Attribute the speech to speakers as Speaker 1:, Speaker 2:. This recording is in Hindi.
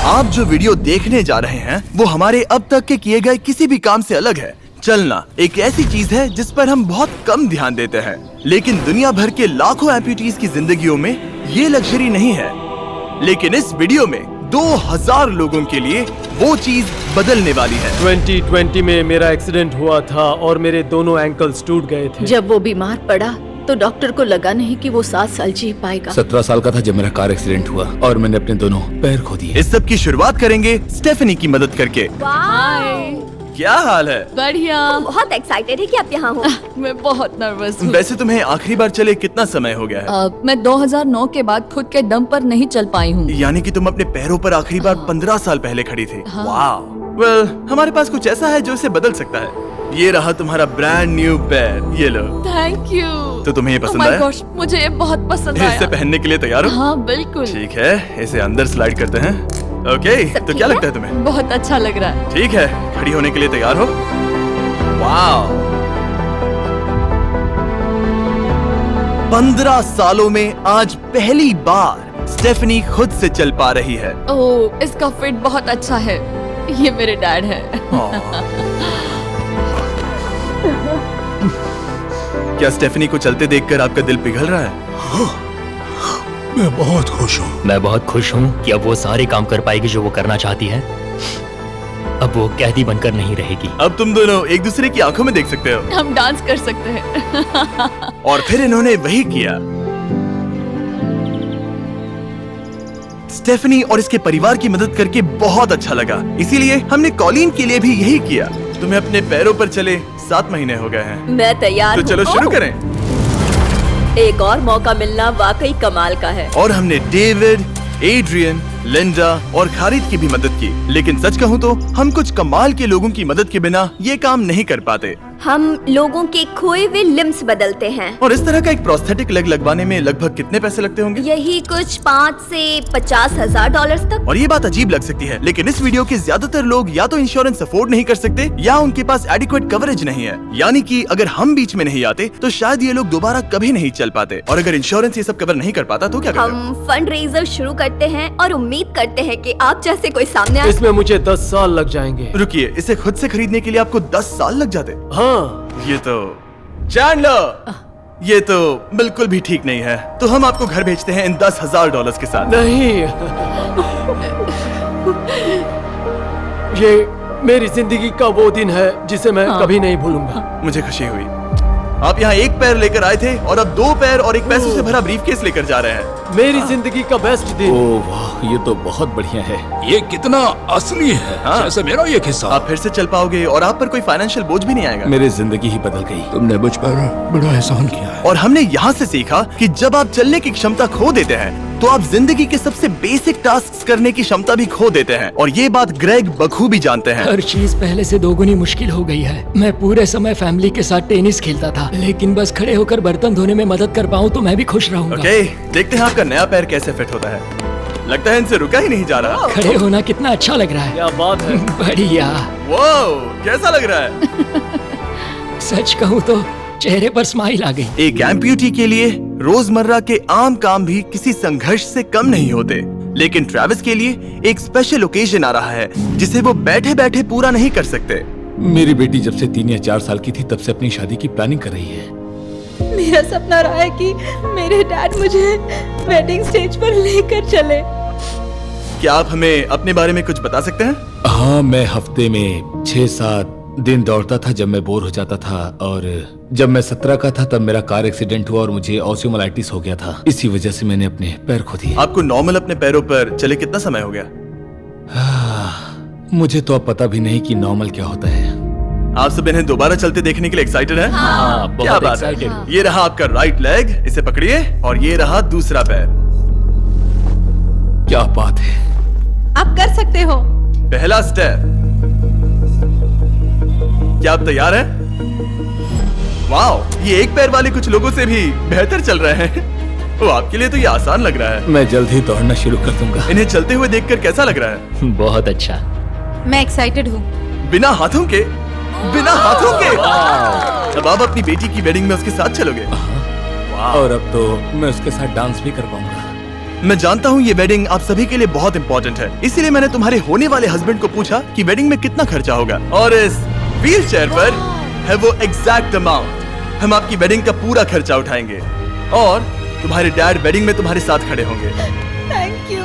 Speaker 1: आप जो वीडियो देखने जा रहे हैं वो हमारे अब तक के किए गए किसी भी काम से अलग है। चलना एक ऐसी चीज है जिस पर हम बहुत कम ध्यान देते हैं, लेकिन दुनिया भर के लाखों एम्पुटीज की जिंदगियों में ये लग्जरी नहीं है। लेकिन इस वीडियो में 2000 लोगों के लिए वो चीज बदलने वाली है।
Speaker 2: 2020 में मेरा एक्सीडेंट हुआ था और मेरे दोनों एंकल्स टूट गए थे।
Speaker 3: जब वो बीमार पड़ा तो डॉक्टर को लगा नहीं कि वो 7 साल जी पाएगा।
Speaker 4: 17 साल का था जब मेरा कार एक्सीडेंट हुआ और मैंने अपने दोनों पैर खो दिए।
Speaker 1: इस सब की शुरुआत करेंगे स्टेफनी की मदद करके। क्या हाल है?
Speaker 5: बढ़िया।
Speaker 6: बहुत एक्साइटेड है कि आप यहाँ हो।
Speaker 5: मैं बहुत नर्वस हूँ।
Speaker 1: वैसे तुम्हें आखिरी बार चले कितना समय हो गया है?
Speaker 5: मैं 2009 के बाद खुद के दम पर नहीं चल पाई हूँ।
Speaker 1: यानी कि तुम अपने पैरों पर आखिरी बार 15 साल पहले खड़ी थी।
Speaker 5: हाँ।
Speaker 1: वाह। वेल, हमारे पास कुछ ऐसा है जो इसे बदल सकता है। ये रहा तुम्हारा ब्रांड न्यू पैर, ये लो।
Speaker 5: Thank you.
Speaker 1: तो तुम्हें ये पसंद आया?
Speaker 5: मुझे ये बहुत पसंद आया।
Speaker 1: इसे पहनने के लिए तैयार हो?
Speaker 5: हाँ बिल्कुल।
Speaker 1: ठीक है, इसे अंदर स्लाइड करते हैं। ओके, तो क्या लगता है तुम्हें?
Speaker 5: बहुत अच्छा लग रहा है।
Speaker 1: ठीक है, खड़ी होने के लिए तैयार हो? वाह। 15 सालों में आज पहली बार स्टेफनी खुद से चल पा रही है।
Speaker 5: ओह, इसका फिट बहुत अच्छा है। ये मेरे डैड है।
Speaker 1: क्या स्टेफनी को चलते देखकर आपका दिल पिघल रहा है?
Speaker 4: मैं बहुत खुश हूँ।
Speaker 7: मैं बहुत खुश हूँ कि अब वो सारे काम कर पाएगी जो वो करना चाहती है। अब वो कैदी बनकर नहीं रहेगी।
Speaker 1: अब तुम दोनों एक दूसरे की आंखों में देख सकते हो।
Speaker 5: हम डांस कर सकते हैं।
Speaker 1: और फिर इन्होंने वही किया। स्टेफनी और इसके परिवार की मदद करके बहुत अच्छा लगा, इसीलिए हमने कॉलिन के लिए भी यही किया। तुम्हें अपने पैरों पर चले 7 महीने हो गए हैं।
Speaker 6: मैं तैयार
Speaker 1: तो
Speaker 6: हूँ।
Speaker 1: चलो शुरू करें।
Speaker 6: एक और मौका मिलना वाकई कमाल का है।
Speaker 1: और हमने डेविड, एड्रियन, लिंडा और खालिद की भी मदद की। लेकिन सच कहूँ तो हम कुछ कमाल के लोगों की मदद के बिना ये काम नहीं कर पाते।
Speaker 6: हम लोगों के खोए हुए लिम्स बदलते हैं।
Speaker 1: और इस तरह का एक प्रोस्थेटिक लेग लगवाने में लगभग कितने पैसे लगते होंगे?
Speaker 6: यही कुछ 5 से 50 हजार डॉलर्स तक।
Speaker 1: और ये बात अजीब लग सकती है, लेकिन इस वीडियो के ज्यादातर लोग या तो इंश्योरेंस अफोर्ड नहीं कर सकते या उनके पास एडिक्वेट कवरेज नहीं है। यानी कि अगर हम बीच में नहीं आते तो शायद ये लोग दोबारा कभी नहीं चल पाते। और अगर इंश्योरेंस ये सब कवर नहीं कर पाता तो क्या करते?
Speaker 6: हम फंड रेजर शुरू करते हैं और उम्मीद करते हैं कि आप जैसे कोई सामने आए।
Speaker 2: इसमें मुझे 10 साल लग जाएंगे।
Speaker 1: रुकिए, इसे खुद से खरीदने के लिए आपको 10 साल लग जाते?
Speaker 2: हाँ।
Speaker 1: ये तो चैंडलर, ये तो बिल्कुल भी ठीक नहीं है। तो हम आपको घर भेजते हैं इन $10,000 के साथ।
Speaker 2: नहीं। ये मेरी जिंदगी का वो दिन है जिसे मैं कभी नहीं भूलूंगा।
Speaker 1: मुझे खुशी हुई। आप यहाँ एक पैर लेकर आए थे और अब 2 पैर और एक पैसों से भरा ब्रीफकेस लेकर जा रहे हैं।
Speaker 2: मेरी जिंदगी का बेस्ट दिन।
Speaker 4: ओह वाह, ये तो बहुत बढ़िया है। ये कितना असली है।
Speaker 1: हाँ।
Speaker 4: जैसे मेरा ये किस्सा।
Speaker 1: आप फिर से चल पाओगे और आप पर कोई फाइनेंशियल बोझ भी नहीं आएगा।
Speaker 4: मेरी जिंदगी ही बदल गई। तुमने मुझ पर बड़ा एहसान किया है।
Speaker 1: और हमने यहाँ से सीखा कि जब आप चलने की क्षमता खो देते हैं तो आप जिंदगी के सबसे बेसिक टास्क करने की क्षमता भी खो देते हैं। और ये बात ग्रेग बखूबी जानते हैं।
Speaker 8: हर चीज पहले से 2 गुनी मुश्किल हो गई है। मैं पूरे समय फैमिली के साथ टेनिस खेलता था, लेकिन बस खड़े होकर बर्तन धोने में मदद कर पाऊँ तो मैं भी खुश रहूंगा।
Speaker 1: ओके, देखते हैं आपका नया पैर कैसे फिट होता है। लगता है इनसे रुका ही नहीं जा रहा।
Speaker 8: खड़े होना कितना अच्छा लग रहा है।
Speaker 2: क्या बात है।
Speaker 8: बढ़िया।
Speaker 1: वाओ, कैसा लग रहा है?
Speaker 8: सच कहूँ तो चेहरे पर स्माइल आ गई।
Speaker 1: एक एम्प्यूटी के लिए रोजमर्रा के आम काम भी किसी संघर्ष से कम नहीं होते, लेकिन ट्रेविस के लिए एक स्पेशल ओकेजन आ रहा है जिसे वो बैठे बैठे पूरा नहीं कर सकते।
Speaker 4: मेरी बेटी जब से 3 या 4 साल की थी तब से अपनी शादी की प्लानिंग कर रही है।
Speaker 5: मेरा सपना रहा है कि मेरे डैड मुझे वेडिंग स्टेज पर लेकर चले।
Speaker 1: क्या आप हमें अपने बारे में कुछ बता सकते हैं?
Speaker 4: हाँ, मैं हफ्ते में 6-7 दिन दौड़ता था जब मैं बोर हो जाता था। और जब मैं 17 का था तब मेरा कार एक्सीडेंट हुआ और मुझे ऑस्टियोमाइलाइटिस हो गया था। इसी वजह से मैंने अपने पैर खो दिए।
Speaker 1: आपको नॉर्मल अपने पैरों पर चले कितना समय हो गया?
Speaker 4: मुझे तो अब पता भी नहीं कि नॉर्मल क्या होता है।
Speaker 1: आप सब इन्हें दोबारा चलते देखने के लिए एक्साइटेड हैं?
Speaker 7: हाँ,
Speaker 1: क्या
Speaker 7: बहुत
Speaker 1: बात है।
Speaker 7: एक्साइटेड।
Speaker 1: ये रहा आपका राइट लेग, इसे पकड़िए। और ये रहा दूसरा पैर।
Speaker 4: क्या बात है।
Speaker 5: आप कर सकते हो।
Speaker 1: पहला स्टेप। क्या आप तैयार हैं? वाओ, ये एक पैर वाले कुछ लोगों से भी बेहतर चल रहे हैं। वो आपके लिए तो ये आसान लग रहा है।
Speaker 4: मैं जल्द ही दौड़ना शुरू कर दूंगा।
Speaker 1: इन्हें चलते हुए देखकर कैसा लग रहा है?
Speaker 7: बहुत अच्छा।
Speaker 5: मैं एक्साइटेड हूँ।
Speaker 1: बिना हाथों के? बिना हाथों के? अब आप अपनी बेटी की वेडिंग में उसके साथ चलोगे?
Speaker 4: और अब तो मैं उसके साथ डांस भी कर पाऊंगा।
Speaker 1: मैं जानता हूँ ये वेडिंग आप सभी के लिए बहुत इम्पोर्टेंट है, इसीलिए मैंने तुम्हारे होने वाले हस्बैंड को पूछा कि वेडिंग में कितना खर्चा होगा, और इस व्हील चेयर पर है वो एग्जैक्ट अमाउंट। हम आपकी वेडिंग का पूरा खर्चा उठाएंगे और तुम्हारे डैड वेडिंग में तुम्हारे साथ खड़े होंगे।
Speaker 5: Thank you.